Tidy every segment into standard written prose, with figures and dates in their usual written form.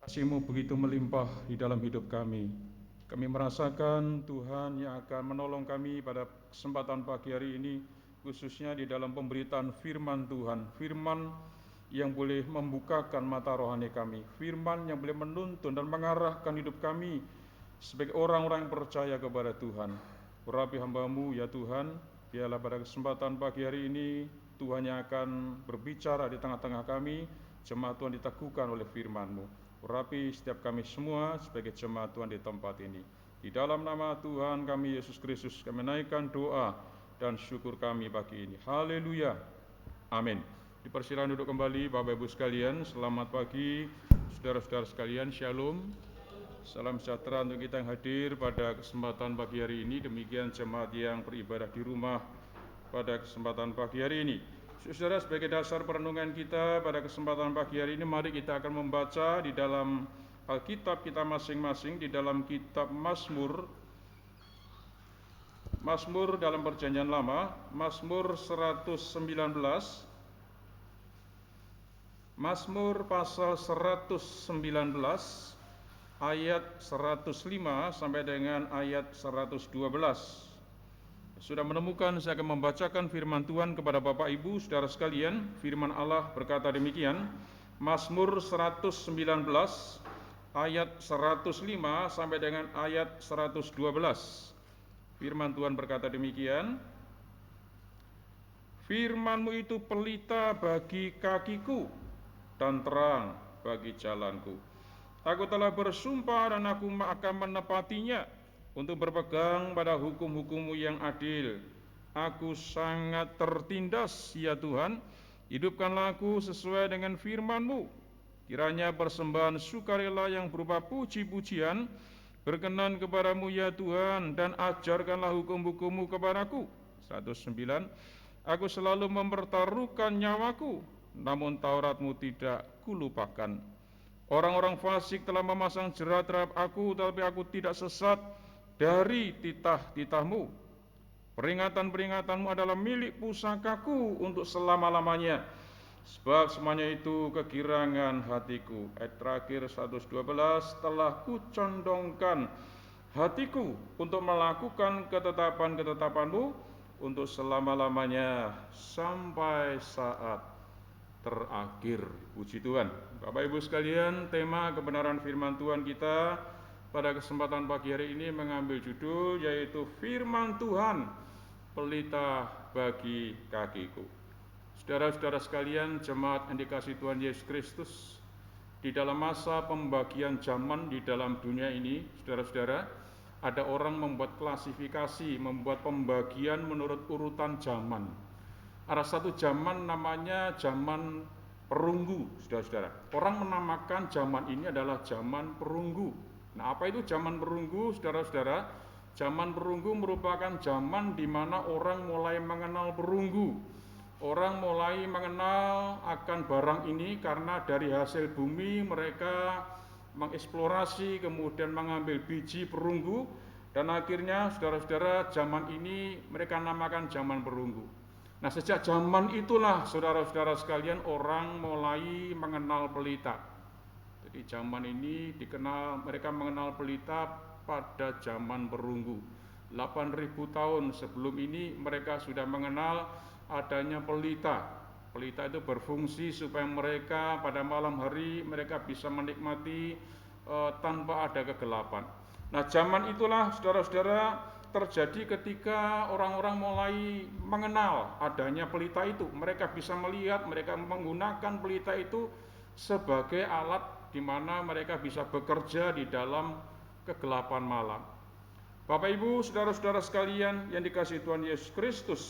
Kasih-Mu begitu melimpah di dalam hidup kami. Kami merasakan Tuhan yang akan menolong kami pada kesempatan pagi hari ini, khususnya di dalam pemberitaan firman Tuhan. Firman yang boleh membukakan mata rohani kami. Firman yang boleh menuntun dan mengarahkan hidup kami sebagai orang-orang yang percaya kepada Tuhan. Urapi hamba-Mu ya Tuhan, biarlah pada kesempatan pagi hari ini Tuhan yang akan berbicara di tengah-tengah kami. Jemaat Tuhan diteguhkan oleh firman-Mu. Urapi setiap kami semua sebagai jemaat Tuhan di tempat ini. Di dalam nama Tuhan kami Yesus Kristus, kami naikkan doa dan syukur kami pagi ini. Haleluya. Amin. Dipersilakan duduk kembali Bapak Ibu sekalian. Selamat pagi saudara-saudara sekalian. Shalom. Salam sejahtera untuk kita yang hadir pada kesempatan pagi hari ini. Demikian jemaat yang beribadah di rumah pada kesempatan pagi hari ini. Saudara, sebagai dasar perenungan kita pada kesempatan pagi hari ini, mari kita akan membaca di dalam Alkitab kita masing-masing, di dalam kitab Mazmur dalam Perjanjian Lama, Mazmur 119, Mazmur pasal 119, ayat 105 sampai dengan ayat 112. Sudah menemukan, saya akan membacakan firman Tuhan kepada Bapak Ibu saudara sekalian. Firman Allah berkata demikian, Mazmur 119 ayat 105 sampai dengan ayat 112. Firman Tuhan berkata demikian, Firman-Mu itu pelita bagi kakiku dan terang bagi jalanku. Aku telah bersumpah dan aku akan menepatinya, untuk berpegang pada hukum-hukum-Mu yang adil. Aku sangat tertindas, ya Tuhan. Hidupkanlah aku sesuai dengan firman-Mu. Kiranya persembahan sukarela yang berupa puji-pujian berkenan kepadamu, ya Tuhan, dan ajarkanlah hukum-hukum-Mu kepadaku. 109. Aku selalu mempertaruhkan nyawaku, namun Taurat-Mu tidak kulupakan. Orang-orang fasik telah memasang jerat terhadap aku, tetapi aku tidak sesat dari titah-titah-Mu. Peringatan-peringatan-Mu adalah milik pusakaku untuk selama-lamanya, sebab semuanya itu kegirangan hatiku. Ayat terakhir 112, telah kucondongkan hatiku untuk melakukan ketetapan-ketetapan-Mu untuk selama-lamanya sampai saat terakhir. Puji Tuhan. Bapak Ibu sekalian, tema kebenaran firman Tuhan kita pada kesempatan pagi hari ini mengambil judul yaitu Firman Tuhan, pelita bagi kakiku. Saudara-saudara sekalian, jemaat yang dikasihi Tuhan Yesus Kristus, di dalam masa pembagian zaman di dalam dunia ini, saudara-saudara, ada orang membuat klasifikasi, membuat pembagian menurut urutan zaman. Ada satu zaman namanya zaman perunggu, saudara-saudara. Orang menamakan zaman ini adalah zaman perunggu. Nah, apa itu zaman perunggu, saudara-saudara? Zaman perunggu merupakan zaman di mana orang mulai mengenal perunggu. Orang mulai mengenal akan barang ini karena dari hasil bumi mereka mengeksplorasi, kemudian mengambil biji perunggu, dan akhirnya, saudara-saudara, zaman ini mereka namakan zaman perunggu. Nah, sejak zaman itulah, saudara-saudara sekalian, orang mulai mengenal pelita. Jadi zaman ini dikenal, mereka mengenal pelita pada zaman perunggu. 8.000 tahun sebelum ini mereka sudah mengenal adanya pelita. Pelita itu berfungsi supaya mereka pada malam hari mereka bisa menikmati tanpa ada kegelapan. Nah, zaman itulah, saudara-saudara, terjadi ketika orang-orang mulai mengenal adanya pelita itu. Mereka bisa melihat, mereka menggunakan pelita itu sebagai alat di mana mereka bisa bekerja di dalam kegelapan malam. Bapak Ibu, saudara-saudara sekalian yang dikasihi Tuhan Yesus Kristus,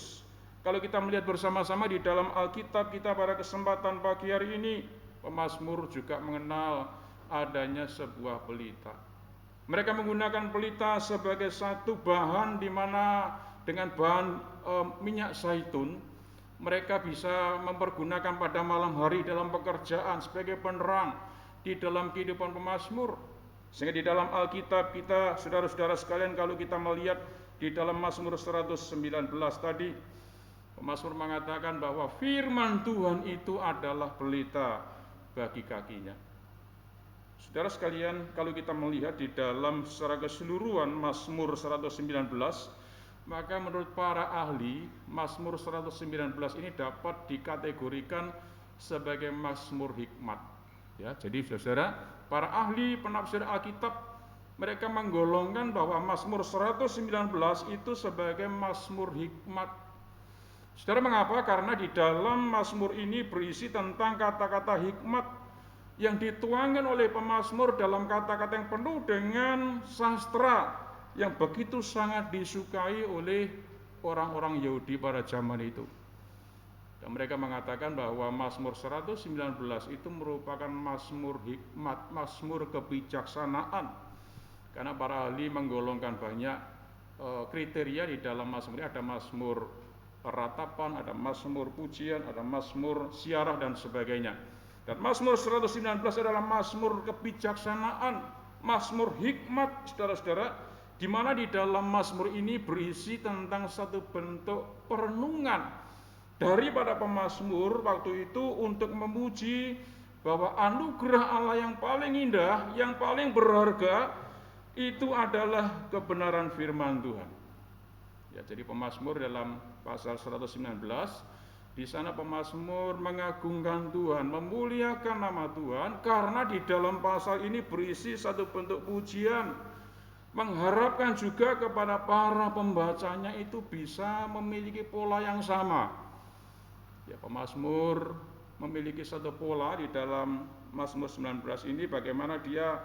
kalau kita melihat bersama-sama di dalam Alkitab kita pada kesempatan pagi hari ini, pemazmur juga mengenal adanya sebuah pelita. Mereka menggunakan pelita sebagai satu bahan di mana dengan bahan minyak zaitun mereka bisa mempergunakan pada malam hari dalam pekerjaan sebagai penerang di dalam kehidupan pemazmur. Sehingga di dalam Alkitab kita, saudara-saudara sekalian, kalau kita melihat di dalam Mazmur 119 tadi, pemazmur mengatakan bahwa firman Tuhan itu adalah pelita bagi kakinya. Saudara sekalian, kalau kita melihat di dalam secara keseluruhan Mazmur 119, maka menurut para ahli, Mazmur 119 ini dapat dikategorikan sebagai Mazmur hikmat. Ya, jadi saudara, para ahli penafsir Alkitab mereka menggolongkan bahwa Mazmur 119 itu sebagai Mazmur hikmat. Saudara, mengapa? Karena di dalam Mazmur ini berisi tentang kata-kata hikmat yang dituangkan oleh pemazmur dalam kata-kata yang penuh dengan sastra yang begitu sangat disukai oleh orang-orang Yahudi pada zaman itu. Dan mereka mengatakan bahwa Mazmur 119 itu merupakan Mazmur hikmat, Mazmur kebijaksanaan. Karena para ahli menggolongkan banyak kriteria di dalam Mazmur ini. Ada Mazmur ratapan, ada Mazmur pujian, ada Mazmur siarah dan sebagainya. Dan Mazmur 119 adalah Mazmur kebijaksanaan, Mazmur hikmat, saudara-saudara, di mana di dalam Mazmur ini berisi tentang satu bentuk perenungan daripada pemazmur waktu itu untuk memuji bahwa anugerah Allah yang paling indah, yang paling berharga itu adalah kebenaran firman Tuhan. Ya, jadi pemazmur dalam pasal 119 di sana pemazmur mengagungkan Tuhan, memuliakan nama Tuhan, karena di dalam pasal ini berisi satu bentuk pujian, mengharapkan juga kepada para pembacanya itu bisa memiliki pola yang sama. Ya, pemazmur memiliki satu pola di dalam Mazmur 19 ini, bagaimana dia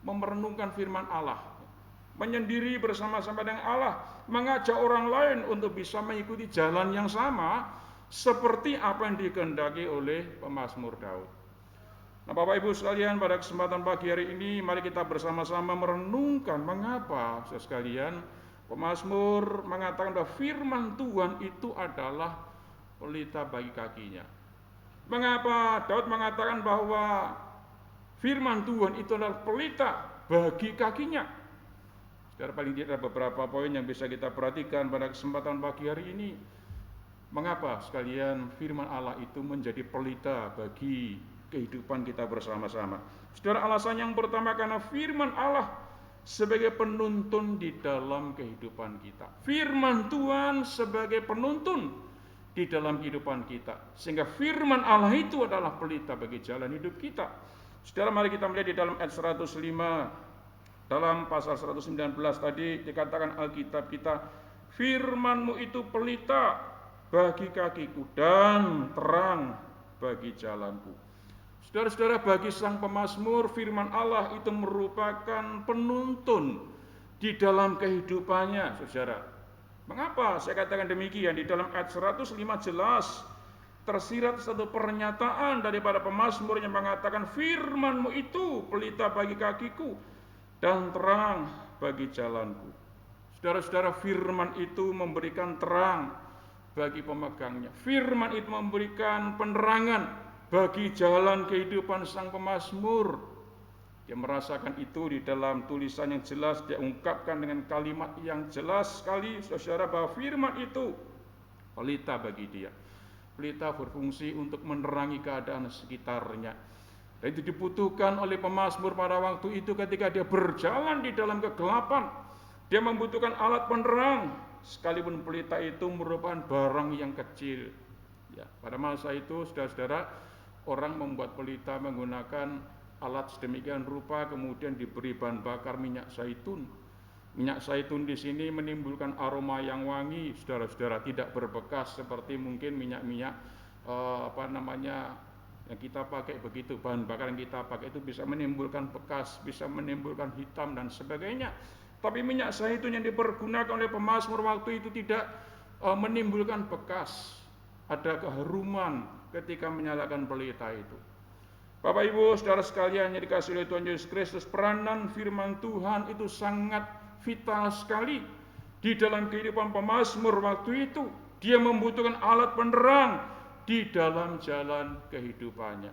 memerenungkan firman Allah, menyendiri bersama-sama dengan Allah, mengajak orang lain untuk bisa mengikuti jalan yang sama seperti apa yang dikehendaki oleh pemazmur Daud. Nah, Bapak Ibu sekalian, pada kesempatan pagi hari ini mari kita bersama-sama merenungkan mengapa sekalian pemazmur mengatakan bahwa firman Tuhan itu adalah pelita bagi kakinya. Mengapa Daud mengatakan bahwa firman Tuhan itu adalah pelita bagi kakinya? Secara paling tidak ada beberapa poin yang bisa kita perhatikan pada kesempatan pagi hari ini. Mengapa sekalian firman Allah itu menjadi pelita bagi kehidupan kita bersama-sama? Saudara, alasan yang pertama karena firman Allah sebagai penuntun di dalam kehidupan kita. Firman Tuhan sebagai penuntun di dalam kehidupan kita. Sehingga firman Allah itu adalah pelita bagi jalan hidup kita. Saudara, mari kita melihat di dalam ayat 105. Dalam pasal 119 tadi dikatakan Alkitab kita, firman-Mu itu pelita bagi kakiku dan terang bagi jalanku. Saudara-saudara, bagi sang pemazmur, firman Allah itu merupakan penuntun di dalam kehidupannya, saudara. Mengapa saya katakan demikian? Di dalam ayat 105 jelas tersirat satu pernyataan daripada pemazmur yang mengatakan firman-Mu itu pelita bagi kakiku dan terang bagi jalanku. Saudara-saudara, firman itu memberikan terang bagi pemegangnya. Firman itu memberikan penerangan bagi jalan kehidupan sang pemazmur. Dia merasakan itu di dalam tulisan yang jelas, dia ungkapkan dengan kalimat yang jelas sekali, saudara, bahwa firman itu pelita bagi dia. Pelita berfungsi untuk menerangi keadaan sekitarnya. Dan itu dibutuhkan oleh pemazmur pada waktu itu ketika dia berjalan di dalam kegelapan. Dia membutuhkan alat penerang, sekalipun pelita itu merupakan barang yang kecil. Ya, pada masa itu, saudara-saudara, orang membuat pelita menggunakan alat sedemikian rupa, kemudian diberi bahan bakar minyak zaitun. Minyak zaitun di sini menimbulkan aroma yang wangi, saudara-saudara, tidak berbekas seperti mungkin minyak-minyak yang kita pakai begitu. Bahan bakar yang kita pakai itu bisa menimbulkan bekas, bisa menimbulkan hitam dan sebagainya. Tapi minyak zaitun yang dipergunakan oleh pemazmur waktu itu tidak menimbulkan bekas. Ada keharuman ketika menyalakan pelita itu. Bapak Ibu, saudara sekalian yang dikasihi oleh Tuhan Yesus Kristus, peranan firman Tuhan itu sangat vital sekali di dalam kehidupan pemazmur waktu itu. Dia membutuhkan alat penerang di dalam jalan kehidupannya.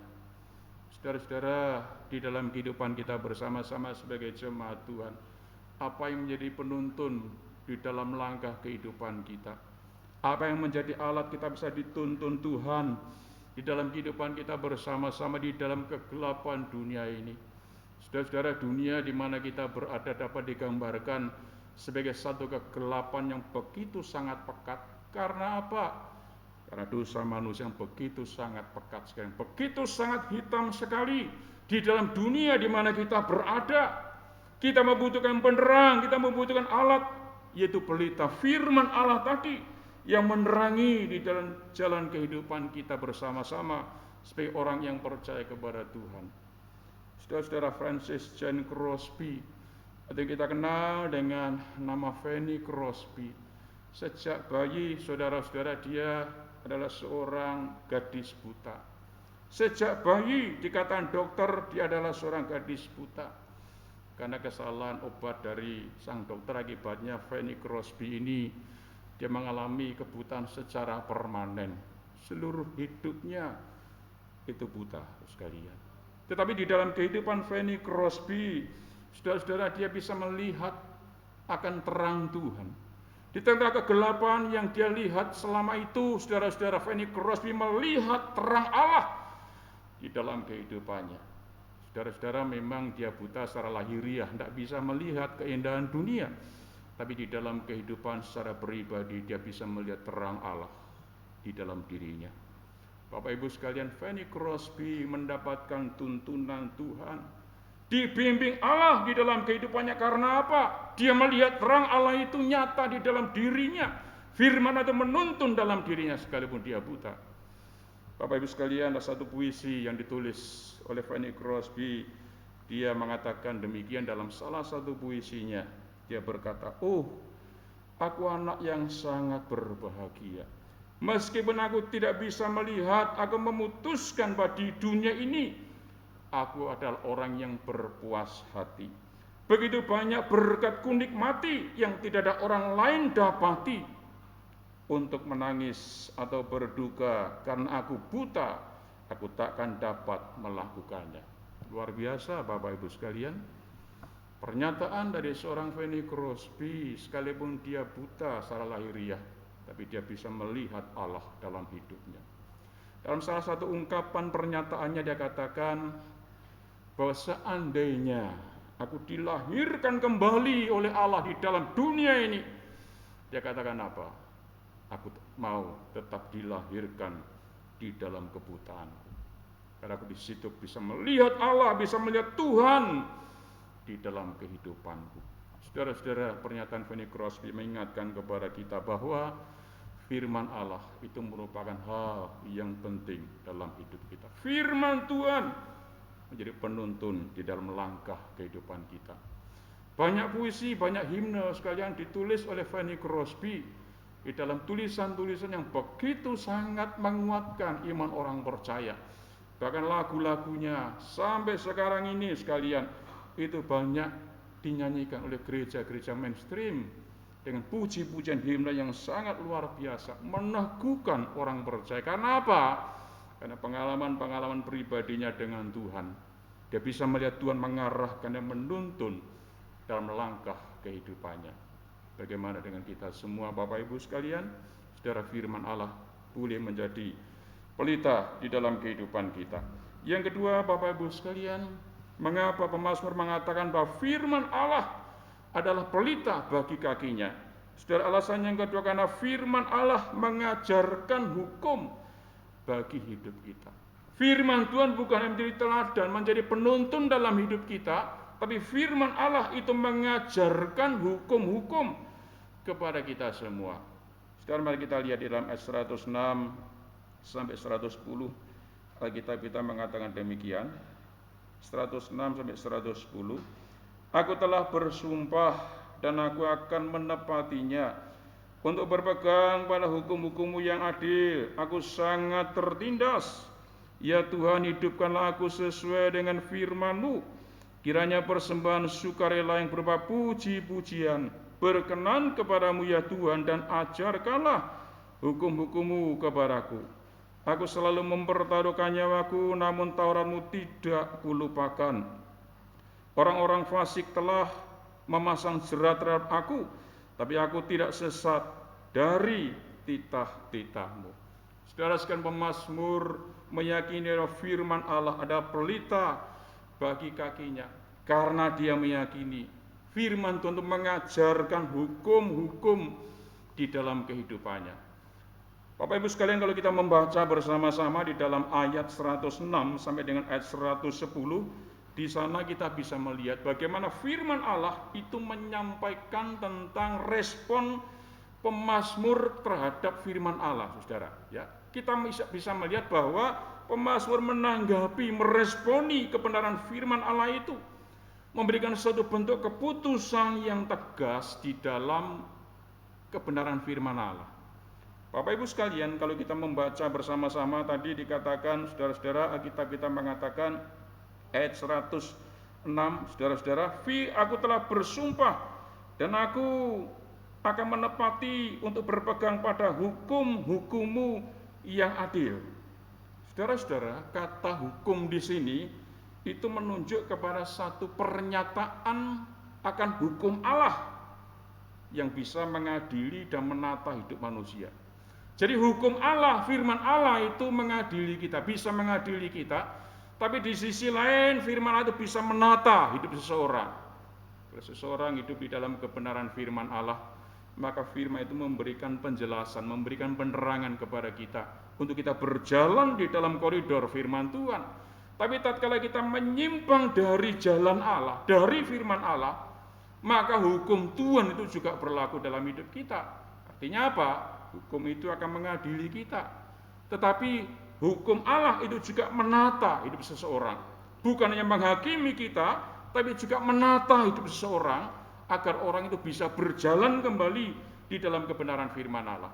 Saudara-saudara, di dalam kehidupan kita bersama-sama sebagai jemaat Tuhan, apa yang menjadi penuntun di dalam langkah kehidupan kita? Apa yang menjadi alat kita bisa dituntun Tuhan di dalam kehidupan kita bersama-sama di dalam kegelapan dunia ini. Saudara-saudara, dunia di mana kita berada dapat digambarkan sebagai satu kegelapan yang begitu sangat pekat. Karena apa? Karena dosa manusia yang begitu sangat pekat sekali, begitu sangat hitam sekali di dalam dunia di mana kita berada. Kita membutuhkan penerang, kita membutuhkan alat, yaitu pelita firman Allah tadi yang menerangi di dalam jalan kehidupan kita bersama-sama sebagai orang yang percaya kepada Tuhan. Saudara-saudara, Francis Jane Crosby, atau yang kita kenal dengan nama Fanny Crosby, sejak bayi, saudara-saudara, dia adalah seorang gadis buta. Sejak bayi dikatakan dokter dia adalah seorang gadis buta. Karena kesalahan obat dari sang dokter, akibatnya Fanny Crosby ini dia mengalami kebutaan secara permanen. Seluruh hidupnya itu buta sekalian. Tetapi di dalam kehidupan Fanny Crosby, saudara-saudara, dia bisa melihat akan terang Tuhan. Di tengah kegelapan yang dia lihat selama itu, saudara-saudara, Fanny Crosby melihat terang Allah di dalam kehidupannya. Saudara-saudara, memang dia buta secara lahiriah, tidak bisa melihat keindahan dunia. Tapi di dalam kehidupan secara pribadi, dia bisa melihat terang Allah di dalam dirinya. Bapak Ibu sekalian, Fanny Crosby mendapatkan tuntunan Tuhan, dibimbing Allah di dalam kehidupannya. Karena apa? Dia melihat terang Allah itu nyata di dalam dirinya. Firman itu menuntun dalam dirinya sekalipun dia buta. Bapak Ibu sekalian, ada satu puisi yang ditulis oleh Fanny Crosby. Dia mengatakan demikian dalam salah satu puisinya. Dia berkata, "Oh, aku anak yang sangat berbahagia. Meskipun aku tidak bisa melihat, aku memutuskan bahwa di dunia ini aku adalah orang yang berpuas hati. Begitu banyak berkat kunikmati yang tidak ada orang lain dapati. Untuk menangis atau berduka karena aku buta, aku takkan dapat melakukannya." Luar biasa Bapak Ibu sekalian. Pernyataan dari seorang Fanny Crosby, sekalipun dia buta secara lahiriah, tapi dia bisa melihat Allah dalam hidupnya. Dalam salah satu ungkapan pernyataannya dia katakan bahwa seandainya aku dilahirkan kembali oleh Allah di dalam dunia ini, dia katakan apa? Aku mau tetap dilahirkan di dalam kebutaanku. Karena aku di situ bisa melihat Allah, bisa melihat Tuhan di dalam kehidupanku. Saudara-saudara, pernyataan Fanny Crosby mengingatkan kepada kita bahwa firman Allah itu merupakan hal yang penting dalam hidup kita. Firman Tuhan menjadi penuntun di dalam langkah kehidupan kita. Banyak puisi, banyak himne sekalian ditulis oleh Fanny Crosby di dalam tulisan-tulisan yang begitu sangat menguatkan iman orang percaya. Bahkan lagu-lagunya sampai sekarang ini sekalian itu banyak dinyanyikan oleh gereja-gereja mainstream dengan puji-pujian himne yang sangat luar biasa, meneguhkan orang percaya. Karena apa? Karena pengalaman-pengalaman pribadinya dengan Tuhan. Dia bisa melihat Tuhan mengarahkan dan menuntun dalam langkah kehidupannya. Bagaimana dengan kita semua Bapak Ibu sekalian? Saudara, firman Allah boleh menjadi pelita di dalam kehidupan kita. Yang kedua Bapak Ibu sekalian, mengapa pemazmur mengatakan bahwa firman Allah adalah pelita bagi kakinya? Saudara, alasan yang kedua karena firman Allah mengajarkan hukum bagi hidup kita. Firman Tuhan bukan menjadi teladan, menjadi penuntun dalam hidup kita, tapi firman Allah itu mengajarkan hukum-hukum kepada kita semua. Sekarang mari kita lihat di dalam ayat 106 sampai 110. Alkitab kita mengatakan demikian. 106 sampai 110. Aku telah bersumpah dan aku akan menepatinya untuk berpegang pada hukum-hukum-Mu yang adil. Aku sangat tertindas. Ya Tuhan, hidupkanlah aku sesuai dengan firman-Mu. Kiranya persembahan sukarela yang berupa puji-pujian berkenan kepadamu ya Tuhan, dan ajarkanlah hukum-hukum-Mu kepadaku. Aku selalu mempertaruhkan nyawaku, namun Taurat-Mu tidak kulupakan. Orang-orang fasik telah memasang jerat terhadap aku, tapi aku tidak sesat dari titah-titah-Mu. Saudara sekalian, pemazmur meyakini bahwa firman Allah adalah pelita bagi kakinya, karena dia meyakini firman Tuhan untuk mengajarkan hukum-hukum di dalam kehidupannya. Bapak Ibu sekalian, kalau kita membaca bersama-sama di dalam ayat 106 sampai dengan ayat 110, di sana kita bisa melihat bagaimana firman Allah itu menyampaikan tentang respon pemazmur terhadap firman Allah, saudara. Ya, kita bisa melihat bahwa pemazmur menanggapi, meresponi kebenaran firman Allah itu, memberikan suatu bentuk keputusan yang tegas di dalam kebenaran firman Allah. Bapak Ibu sekalian, kalau kita membaca bersama-sama tadi dikatakan, saudara-saudara, Alkitab kita mengatakan ayat 106, saudara-saudara, aku telah bersumpah dan aku akan menepati untuk berpegang pada hukum-hukummu yang adil. Saudara-saudara, kata hukum di sini itu menunjuk kepada satu pernyataan akan hukum Allah yang bisa mengadili dan menata hidup manusia. Jadi hukum Allah, firman Allah itu mengadili kita, bisa mengadili kita, tapi di sisi lain firman Allah itu bisa menata hidup seseorang. Kalau seseorang hidup di dalam kebenaran firman Allah, maka firman itu memberikan penjelasan, memberikan penerangan kepada kita untuk kita berjalan di dalam koridor firman Tuhan. Tapi tatkala kita menyimpang dari jalan Allah, dari firman Allah, maka hukum Tuhan itu juga berlaku dalam hidup kita. Artinya apa? Hukum itu akan mengadili kita. Tetapi hukum Allah itu juga menata hidup seseorang. Bukan hanya menghakimi kita, tapi juga menata hidup seseorang agar orang itu bisa berjalan kembali di dalam kebenaran firman Allah.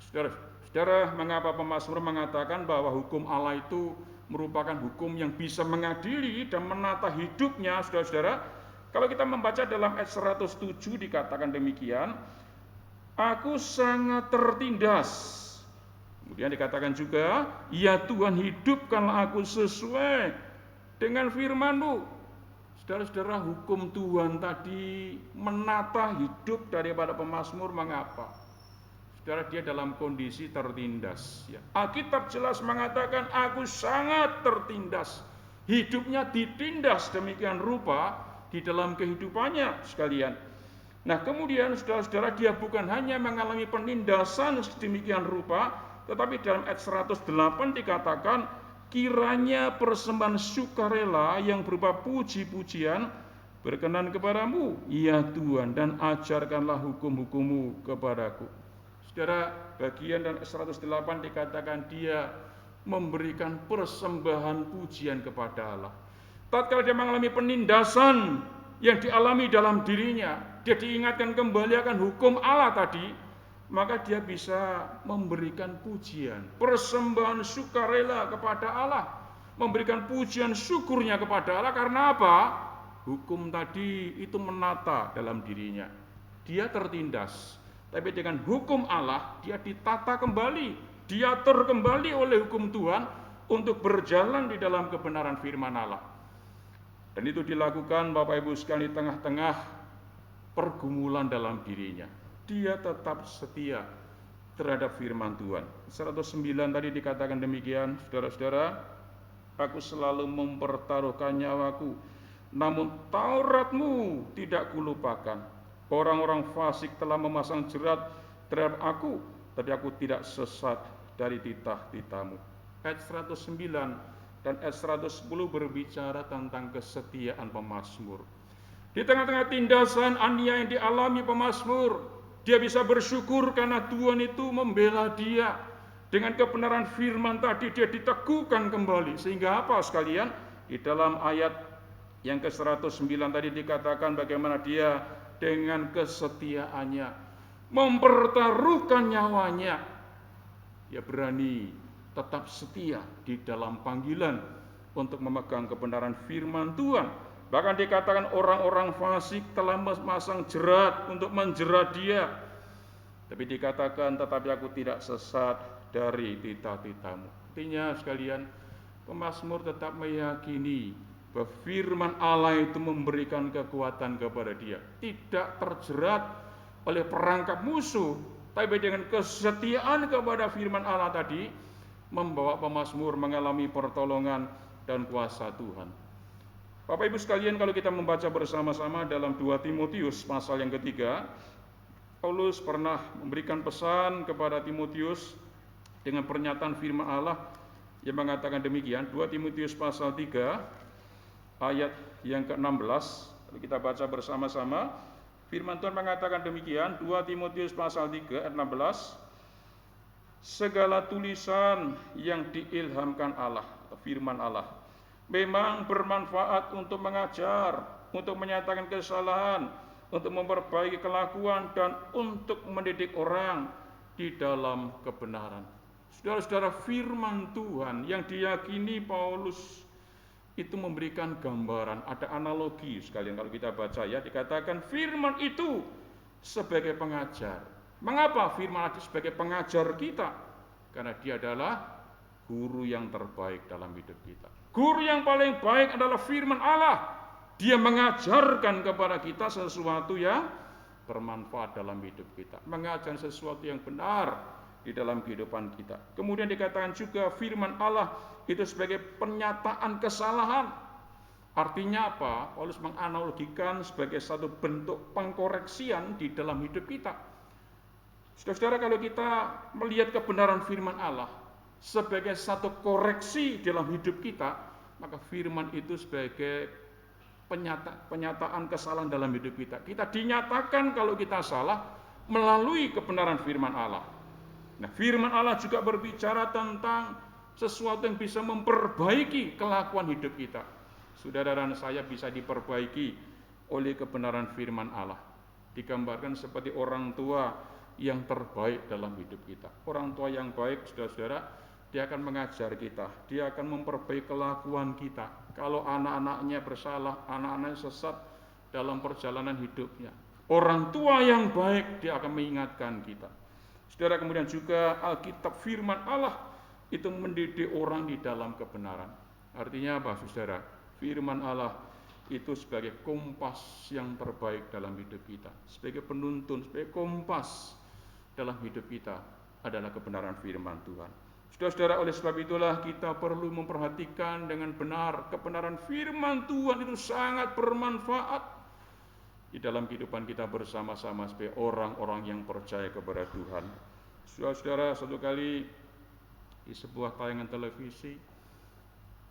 Saudara, mengapa pemazmur mengatakan bahwa hukum Allah itu merupakan hukum yang bisa mengadili dan menata hidupnya, saudara-saudara? Kalau kita membaca dalam ayat 107 dikatakan demikian, aku sangat tertindas. Kemudian dikatakan juga, ya Tuhan, hidupkanlah aku sesuai dengan firman-Mu. Saudara-saudara, hukum Tuhan tadi menata hidup daripada pemazmur. Mengapa? Saudara, dia dalam kondisi tertindas. Ya. Alkitab jelas mengatakan, aku sangat tertindas. Hidupnya ditindas demikian rupa di dalam kehidupannya sekalian. Nah, kemudian saudara-saudara, dia bukan hanya mengalami penindasan sedemikian rupa, tetapi dalam ayat 108 dikatakan, kiranya persembahan sukarela yang berupa puji-pujian berkenan kepadamu, ya Tuhan, dan ajarkanlah hukum-hukum-Mu kepadaku. Saudara, bagian dan 108 dikatakan dia memberikan persembahan pujian kepada Allah. Tatkala dia mengalami penindasan yang dialami dalam dirinya, dia diingatkan kembali akan hukum Allah tadi, maka dia bisa memberikan pujian, persembahan sukarela kepada Allah, memberikan pujian syukurnya kepada Allah. Karena apa? Hukum tadi itu menata dalam dirinya. Dia tertindas, tapi dengan hukum Allah dia ditata kembali, diatur kembali oleh hukum Tuhan untuk berjalan di dalam kebenaran firman Allah. Dan itu dilakukan Bapak Ibu sekalian di tengah-tengah pergumulan dalam dirinya. Dia tetap setia terhadap firman Tuhan. 109 tadi dikatakan demikian, saudara-saudara, aku selalu mempertaruhkan nyawaku, namun Taurat-Mu tidak kulupakan. Orang-orang fasik telah memasang jerat terhadap aku, tapi aku tidak sesat dari titah-titah-Mu. Ayat 109 dan ayat 110 berbicara tentang kesetiaan pemazmur. Di tengah-tengah tindasan aniaya yang dialami pemazmur, dia bisa bersyukur karena Tuhan itu membela dia. Dengan kebenaran firman tadi dia diteguhkan kembali. Sehingga apa sekalian? Di dalam ayat yang ke-109 tadi dikatakan bagaimana dia dengan kesetiaannya mempertaruhkan nyawanya. Dia berani tetap setia di dalam panggilan untuk memegang kebenaran firman Tuhan. Bahkan dikatakan orang-orang fasik telah memasang jerat untuk menjerat dia. Tapi dikatakan, tetapi aku tidak sesat dari titah-titah-Mu. Artinya sekalian, pemazmur tetap meyakini bahwa firman Allah itu memberikan kekuatan kepada dia. Tidak terjerat oleh perangkap musuh, tapi dengan kesetiaan kepada firman Allah tadi, membawa pemazmur mengalami pertolongan dan kuasa Tuhan. Bapak Ibu sekalian, kalau kita membaca bersama-sama dalam 2 Timotius pasal yang ketiga, Paulus pernah memberikan pesan kepada Timotius dengan pernyataan firman Allah yang mengatakan demikian. 2 Timotius pasal 3 ayat yang ke-16, kita baca bersama-sama. Firman Tuhan mengatakan demikian, 2 Timotius pasal 3 ayat 16, segala tulisan yang diilhamkan Allah, firman Allah, memang bermanfaat untuk mengajar, untuk menyatakan kesalahan, untuk memperbaiki kelakuan, dan untuk mendidik orang di dalam kebenaran. Saudara-saudara, firman Tuhan yang diyakini Paulus itu memberikan gambaran, ada analogi sekalian kalau kita baca ya, dikatakan firman itu sebagai pengajar. Mengapa firman itu sebagai pengajar kita? Karena dia adalah guru yang terbaik dalam hidup kita. Guru yang paling baik adalah firman Allah. Dia mengajarkan kepada kita sesuatu yang bermanfaat dalam hidup kita, mengajarkan sesuatu yang benar di dalam kehidupan kita. Kemudian dikatakan juga firman Allah itu sebagai penyataan kesalahan. Artinya apa? Paulus menganalogikan sebagai satu bentuk pengkoreksian di dalam hidup kita. Saudara-saudara, kalau kita melihat kebenaran firman Allah sebagai satu koreksi dalam hidup kita, maka firman itu sebagai penyataan kesalahan dalam hidup kita. Kita dinyatakan kalau kita salah melalui kebenaran firman Allah. Nah, firman Allah juga berbicara tentang sesuatu yang bisa memperbaiki kelakuan hidup kita. Saudara dan saya bisa diperbaiki oleh kebenaran firman Allah. Digambarkan seperti orang tua yang terbaik dalam hidup kita. Orang tua yang baik, saudara-saudara, dia akan mengajar kita, dia akan memperbaiki kelakuan kita. Kalau anak-anaknya bersalah, anak-anaknya sesat dalam perjalanan hidupnya, orang tua yang baik dia akan mengingatkan kita. Saudara, kemudian juga Alkitab firman Allah itu mendidik orang di dalam kebenaran. Artinya apa, saudara? Firman Allah itu sebagai kompas yang terbaik dalam hidup kita, sebagai penuntun, sebagai kompas dalam hidup kita adalah kebenaran firman Tuhan. Saudara-saudara, oleh sebab itulah kita perlu memperhatikan dengan benar kebenaran firman Tuhan itu sangat bermanfaat di dalam kehidupan kita bersama-sama sebagai orang-orang yang percaya kepada Tuhan. Saudara-saudara, satu kali di sebuah tayangan televisi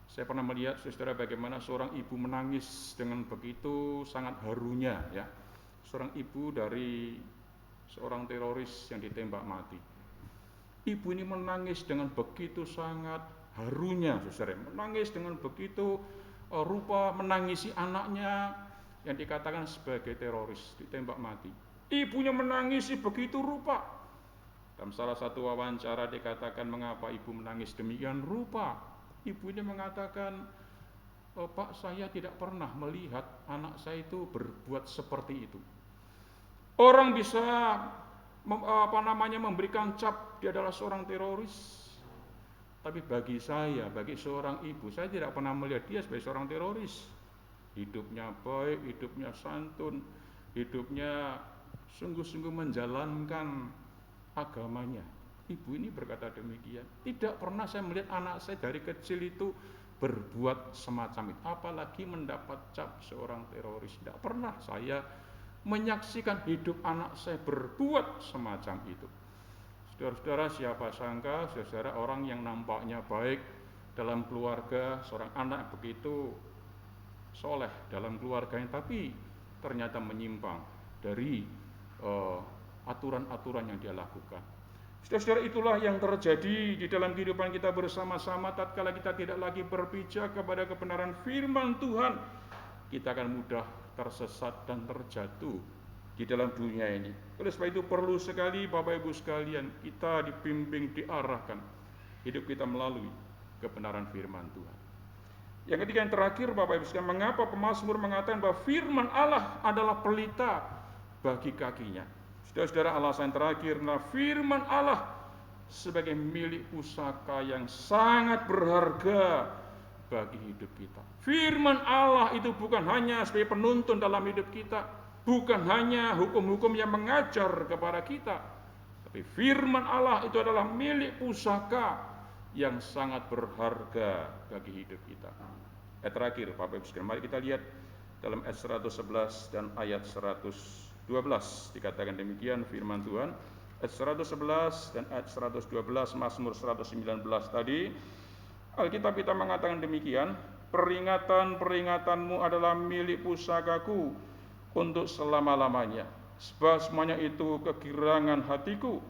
saya pernah melihat, saudara, bagaimana seorang ibu menangis dengan begitu sangat harunya ya. Seorang ibu dari seorang teroris yang ditembak mati. Ibu ini menangis dengan begitu sangat harunya, saudara, menangis dengan begitu rupa menangisi anaknya yang dikatakan sebagai teroris ditembak mati. Ibunya menangisi begitu rupa. Dalam salah satu wawancara dikatakan mengapa ibu menangis demikian rupa. Ibu ini mengatakan, Pak, saya tidak pernah melihat anak saya itu berbuat seperti itu. Orang bisa memberikan cap dia adalah seorang teroris, tapi bagi saya, bagi seorang ibu, saya tidak pernah melihat dia sebagai seorang teroris. Hidupnya baik, hidupnya santun, hidupnya sungguh-sungguh menjalankan agamanya. Ibu ini berkata demikian. Tidak pernah saya melihat anak saya dari kecil itu berbuat semacam itu, apalagi mendapat cap seorang teroris. Tidak pernah saya menyaksikan hidup anak saya berbuat semacam itu. Saudara-saudara, siapa sangka, saudara, orang yang nampaknya baik dalam keluarga, seorang anak begitu soleh dalam keluarganya, tapi ternyata menyimpang dari aturan-aturan yang dia lakukan. Saudara-saudara, itulah yang terjadi di dalam kehidupan kita bersama-sama tatkala kita tidak lagi berpijak kepada kebenaran firman Tuhan. Kita akan mudah tersesat dan terjatuh di dalam dunia ini. Oleh sebab itu perlu sekali Bapak Ibu sekalian kita dibimbing, diarahkan hidup kita melalui kebenaran firman Tuhan. Yang ketiga, yang terakhir Bapak Ibu sekalian, mengapa pemazmur mengatakan bahwa firman Allah adalah pelita bagi kakinya? Saudara-saudara, alasan terakhir adalah firman Allah sebagai milik pusaka yang sangat berharga bagi hidup kita. Firman Allah itu bukan hanya sebagai penuntun dalam hidup kita, bukan hanya hukum-hukum yang mengajar kepada kita, tapi firman Allah itu adalah milik pusaka yang sangat berharga bagi hidup kita. Ayat terakhir, Bapak Ibu sekalian, mari kita lihat dalam ayat 111 dan ayat 112. Dikatakan demikian firman Tuhan, ayat 111 dan ayat 112 Mazmur 119 tadi. Alkitab kita mengatakan demikian, peringatan-peringatanmu adalah milik pusakaku untuk selama-lamanya. Sebab semuanya itu kegirangan hatiku.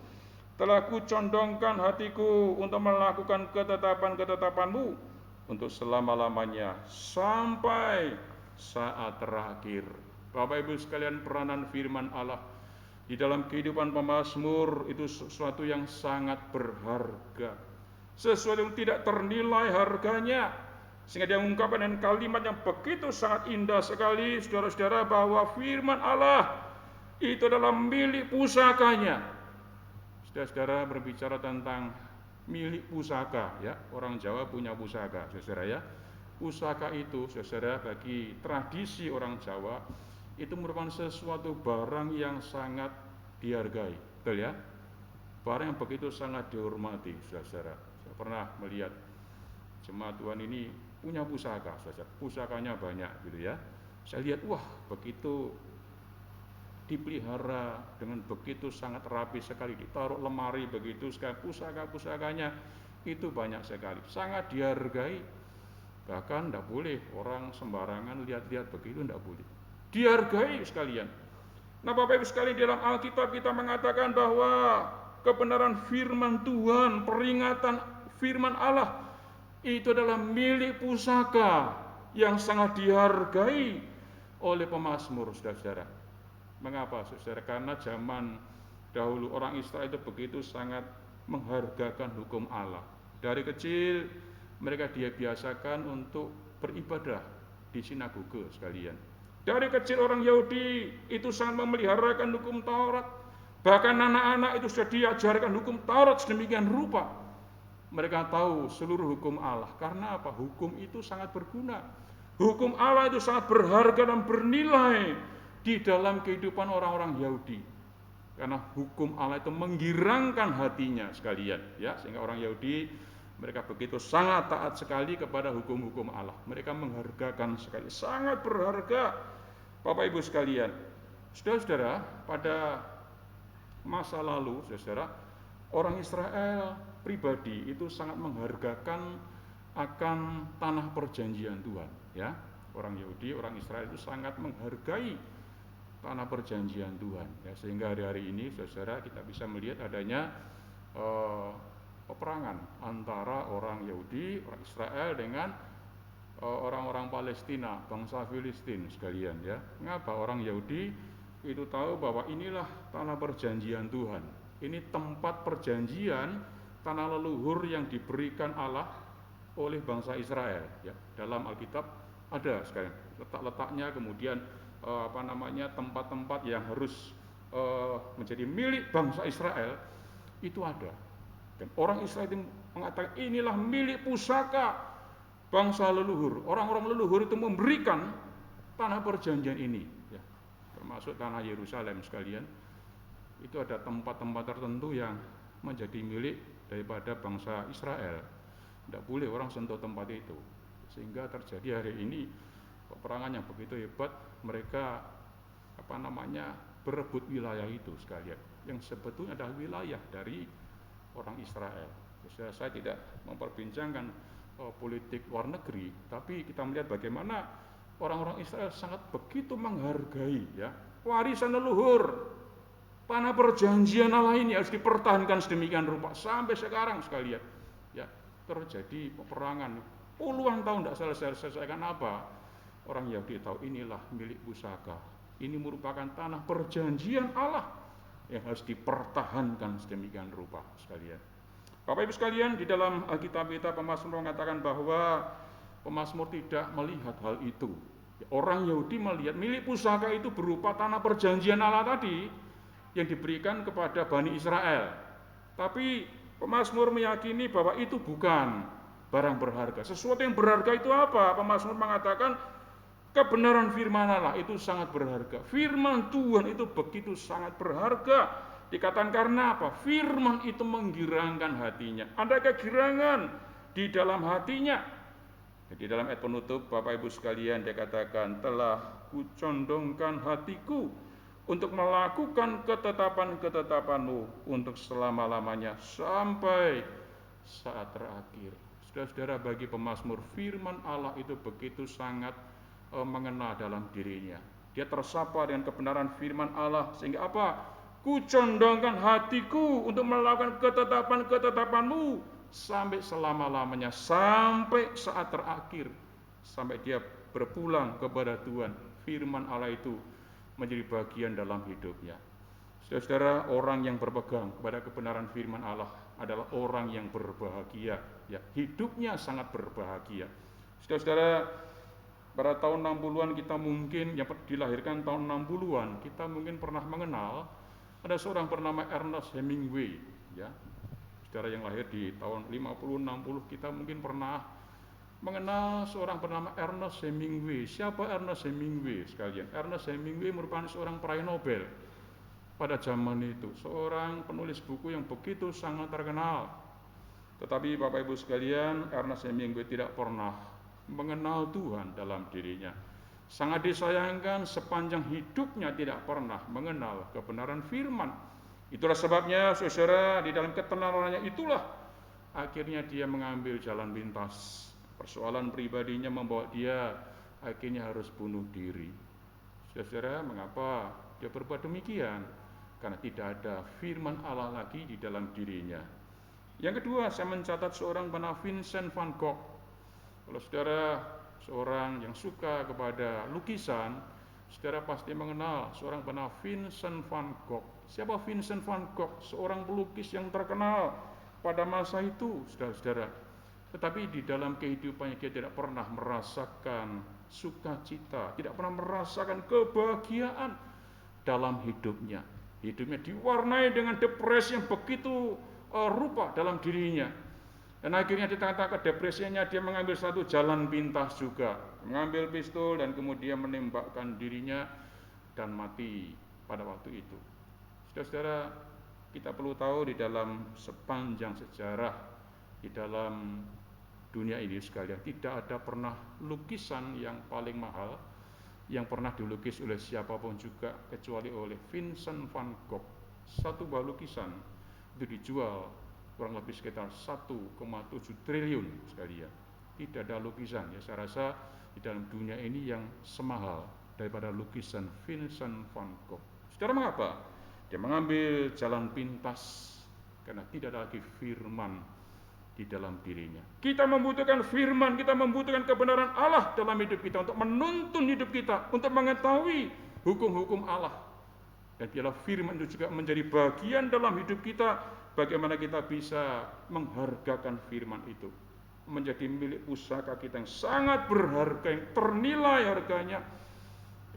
Telah kucondongkan hatiku untuk melakukan ketetapan-ketetapanmu untuk selama-lamanya sampai saat terakhir. Bapak Ibu sekalian, peranan firman Allah di dalam kehidupan pemazmur itu sesuatu yang sangat berharga, sesuatu yang tidak ternilai harganya, sehingga dia mengungkapkan dengan kalimat yang begitu sangat indah sekali, saudara-saudara, bahwa firman Allah itu adalah milik pusakanya. Saudara-saudara, berbicara tentang milik pusaka, ya, orang Jawa punya pusaka, saudara, ya. Pusaka itu, saudara, bagi tradisi orang Jawa itu merupakan sesuatu barang yang sangat dihargai, betul ya? Barang yang begitu sangat dihormati, saudara. Saya pernah melihat jemaat Tuhan ini punya pusaka, saudara. Pusakanya banyak, gitu ya. Saya lihat, wah, begitu dipelihara dengan begitu sangat rapi sekali, ditaruh lemari begitu sekali, pusaka-pusakanya itu banyak sekali, sangat dihargai. Bahkan tidak boleh orang sembarangan lihat-lihat begitu, tidak boleh, dihargai sekalian. Nah, Bapak Ibu sekalian, dalam Alkitab kita mengatakan bahwa kebenaran firman Tuhan, peringatan firman Allah itu adalah milik pusaka yang sangat dihargai oleh pemazmur, saudara-saudara. Mengapa, saudara? Karena zaman dahulu orang Israel itu begitu sangat menghargakan hukum Allah. Dari kecil mereka dibiasakan untuk beribadah di sinagoge sekalian. Dari kecil orang Yahudi itu sangat memeliharakan hukum Taurat. Bahkan anak-anak itu sudah diajarkan hukum Taurat sedemikian rupa. Mereka tahu seluruh hukum Allah. Karena apa? Hukum itu sangat berguna. Hukum Allah itu sangat berharga dan bernilai di dalam kehidupan orang-orang Yahudi, karena hukum Allah itu menggirangkan hatinya sekalian, ya, sehingga orang Yahudi mereka begitu sangat taat sekali kepada hukum-hukum Allah. Mereka menghargakan sekali, sangat berharga, Bapak Ibu sekalian. Saudara-saudara, pada masa lalu, saudara, orang Israel pribadi itu sangat menghargakan akan tanah perjanjian Tuhan, ya. Orang Yahudi, orang Israel itu sangat menghargai tanah perjanjian Tuhan, ya, sehingga hari-hari ini, saudara, kita bisa melihat adanya peperangan antara orang Yahudi, orang Israel dengan orang-orang Palestina, bangsa Filistin sekalian, ya. Mengapa? Orang Yahudi itu tahu bahwa inilah tanah perjanjian Tuhan, ini tempat perjanjian tanah leluhur yang diberikan Allah oleh bangsa Israel, ya. Dalam Alkitab ada sekalian letak-letaknya, kemudian tempat-tempat yang harus menjadi milik bangsa Israel itu ada. Dan orang Israel itu mengatakan inilah milik pusaka bangsa leluhur. Orang-orang leluhur itu memberikan tanah perjanjian ini, ya, termasuk tanah Yerusalem sekalian. Itu ada tempat-tempat tertentu yang menjadi milik daripada bangsa Israel. Tidak boleh orang sentuh tempat itu, sehingga terjadi hari ini peperangan yang begitu hebat. Mereka berebut wilayah itu sekalian, yang sebetulnya adalah wilayah dari orang Israel. Saya tidak memperbincangkan politik luar negeri, tapi kita melihat bagaimana orang-orang Israel sangat begitu menghargai, ya, warisan leluhur. Tanah perjanjian Allah ini harus dipertahankan sedemikian rupa sampai sekarang sekalian, ya. Terjadi peperangan puluhan tahun tidak selesai. Kenapa? Orang Yahudi tahu inilah milik pusaka, ini merupakan tanah perjanjian Allah yang harus dipertahankan sedemikian rupa sekalian. Bapak Ibu sekalian, di dalam Alkitab kita pemazmur mengatakan bahwa pemazmur tidak melihat hal itu. Orang Yahudi melihat milik pusaka itu berupa tanah perjanjian Allah tadi yang diberikan kepada Bani Israel. Tapi pemazmur meyakini bahwa itu bukan barang berharga. Sesuatu yang berharga itu apa? Pemazmur mengatakan kebenaran firman Allah itu sangat berharga. Firman Tuhan itu begitu sangat berharga Dikatakan karena apa? Firman itu menggirangkan hatinya. Ada kegirangan di dalam hatinya. Jadi dalam ayat penutup, Bapak Ibu sekalian, dia katakan, telah kucondongkan hatiku untuk melakukan ketetapan-ketetapanmu untuk selama-lamanya sampai saat terakhir. Saudara-saudara, bagi pemazmur, firman Allah itu begitu sangat mengena dalam dirinya. Dia tersapa dengan kebenaran firman Allah, sehingga apa? Kucondongkan hatiku untuk melakukan ketetapan-ketetapanmu sampai selama-lamanya, sampai saat terakhir, sampai dia berpulang kepada Tuhan. Firman Allah itu menjadi bagian dalam hidupnya. Saudara-saudara, orang yang berpegang kepada kebenaran firman Allah adalah orang yang berbahagia, ya, hidupnya sangat berbahagia. Saudara-saudara, pada tahun 60-an kita mungkin yang dilahirkan tahun 60-an, kita mungkin pernah mengenal ada seorang bernama Ernest Hemingway, ya. Saudara yang lahir di tahun 50-60, kita mungkin pernah mengenal seorang bernama Ernest Hemingway. Siapa Ernest Hemingway sekalian? Ernest Hemingway merupakan seorang peraih Nobel pada zaman itu, seorang penulis buku yang begitu sangat terkenal. Tetapi Bapak Ibu sekalian, Ernest Hemingway tidak pernah mengenal Tuhan dalam dirinya. Sangat disayangkan, sepanjang hidupnya tidak pernah mengenal kebenaran firman. Itulah sebabnya, saudara, di dalam ketenarannya itulah akhirnya dia mengambil jalan pintas. Persoalan pribadinya membawa dia akhirnya harus bunuh diri. Saudara, mengapa dia berbuat demikian? Karena tidak ada firman Allah lagi di dalam dirinya. Yang kedua, saya mencatat seorang bernama Vincent van Gogh. Kalau saudara seorang yang suka kepada lukisan, saudara pasti mengenal seorang bernama Vincent van Gogh. Siapa Vincent van Gogh? Seorang pelukis yang terkenal pada masa itu, saudara-saudara. Tetapi di dalam kehidupannya dia tidak pernah merasakan sukacita, tidak pernah merasakan kebahagiaan dalam hidupnya. Hidupnya diwarnai dengan depresi yang begitu rupa dalam dirinya. Dan akhirnya di tengah-tengah depresinya dia mengambil satu jalan pintas juga, mengambil pistol dan kemudian menembakkan dirinya dan mati pada waktu itu. Saudara-saudara, kita perlu tahu di dalam sepanjang sejarah di dalam dunia ini sekalian, tidak ada pernah lukisan yang paling mahal yang pernah dilukis oleh siapapun juga kecuali oleh Vincent van Gogh. Satu buah lukisan itu dijual kurang lebih sekitar 1,7 triliun sekalian. Tidak ada lukisan, ya saya rasa di dalam dunia ini yang semahal daripada lukisan Vincent van Gogh. Saudara, mengapa? Dia mengambil jalan pintas karena tidak ada lagi firman di dalam dirinya. Kita membutuhkan firman, kita membutuhkan kebenaran Allah dalam hidup kita untuk menuntun hidup kita, untuk mengetahui hukum-hukum Allah. Dan biarlah firman itu juga menjadi bagian dalam hidup kita. Bagaimana kita bisa menghargakan firman itu menjadi milik pusaka kita yang sangat berharga, yang ternilai harganya.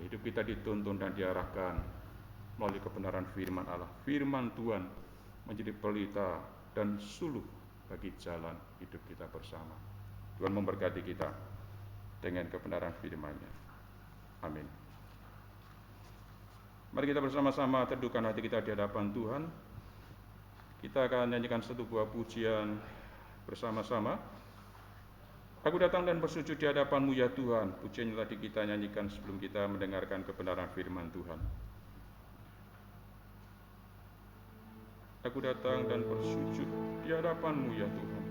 Hidup kita dituntun dan diarahkan melalui kebenaran firman Allah. Firman Tuhan menjadi pelita dan suluh bagi jalan hidup kita bersama. Tuhan memberkati kita dengan kebenaran firman-Nya. Amin. Mari kita bersama-sama teduhkan hati kita di hadapan Tuhan. Kita akan nyanyikan satu buah pujian bersama-sama. Aku datang dan bersujud di hadapan-Mu ya Tuhan. Pujian yang tadi kita nyanyikan sebelum kita mendengarkan kebenaran firman Tuhan. Aku datang dan bersujud di hadapan-Mu ya Tuhan.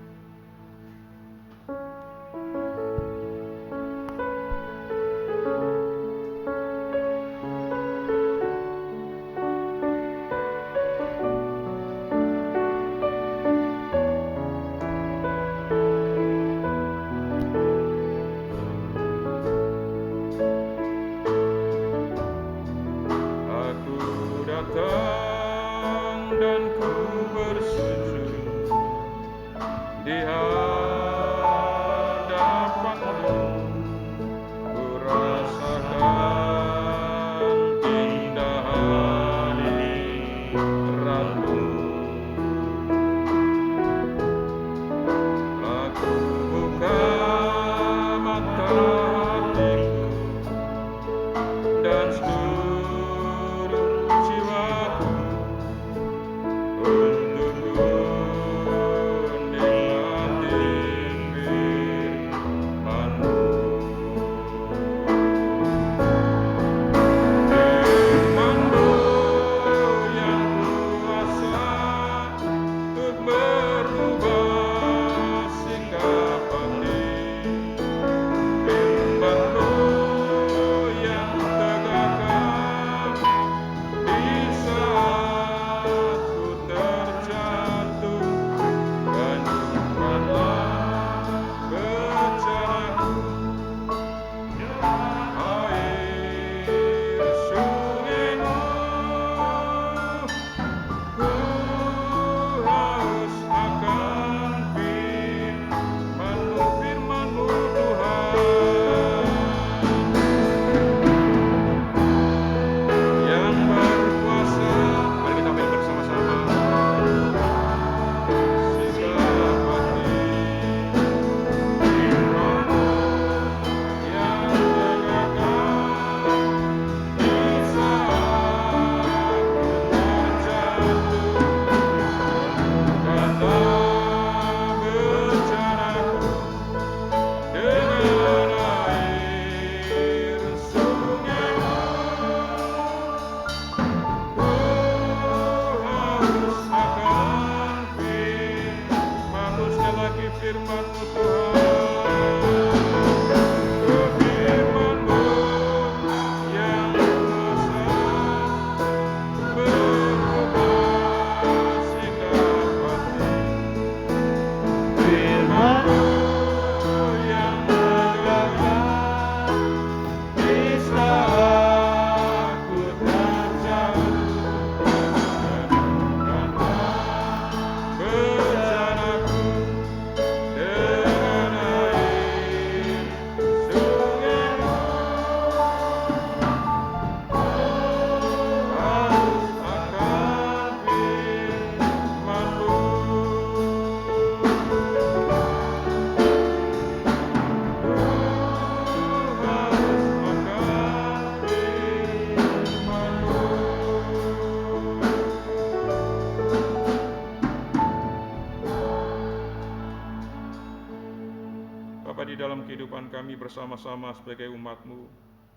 Bapa, di dalam kehidupan kami bersama-sama sebagai umat-Mu,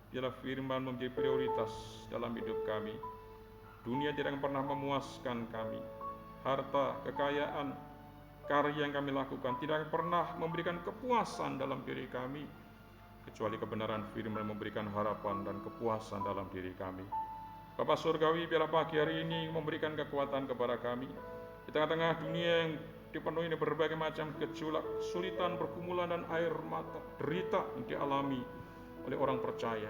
biarlah firman menjadi prioritas dalam hidup kami. Dunia tidak pernah memuaskan kami. Harta, kekayaan, karya yang kami lakukan tidak pernah memberikan kepuasan dalam diri kami, kecuali kebenaran firman memberikan harapan dan kepuasan dalam diri kami. Bapa Surgawi, biarlah pagi hari ini memberikan kekuatan kepada kami di tengah-tengah dunia yang dipenuhi berbagai macam gejolak, kesulitan, pergumulan dan air mata, derita yang dialami oleh orang percaya.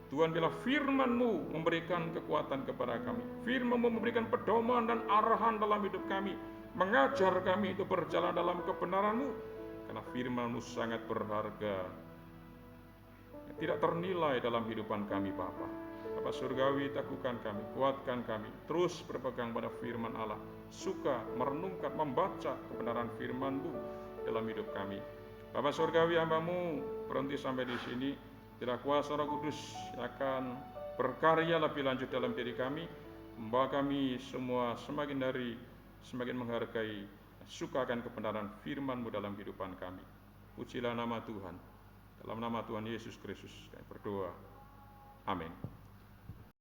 Tuhan, biarlah firman-Mu memberikan kekuatan kepada kami. Firman-Mu memberikan pedoman dan arahan dalam hidup kami, mengajar kami untuk berjalan dalam kebenaran-Mu, karena firman-Mu sangat berharga, tidak ternilai dalam kehidupan kami. Bapa Surgawi, teguhkan kami, kuatkan kami, terus berpegang pada firman Allah, suka merenungkan, membaca kebenaran firman-Mu dalam hidup kami. Bapa Surgawi, hamba-Mu berhenti sampai di sini. Bila kuasa Roh Kudus akan berkarya lebih lanjut dalam diri kami, membawa kami semua semakin menghargai, suka akan kebenaran firman-Mu dalam kehidupan kami. Pujilah nama Tuhan. Dalam nama Tuhan Yesus Kristus kami berdoa. Amin.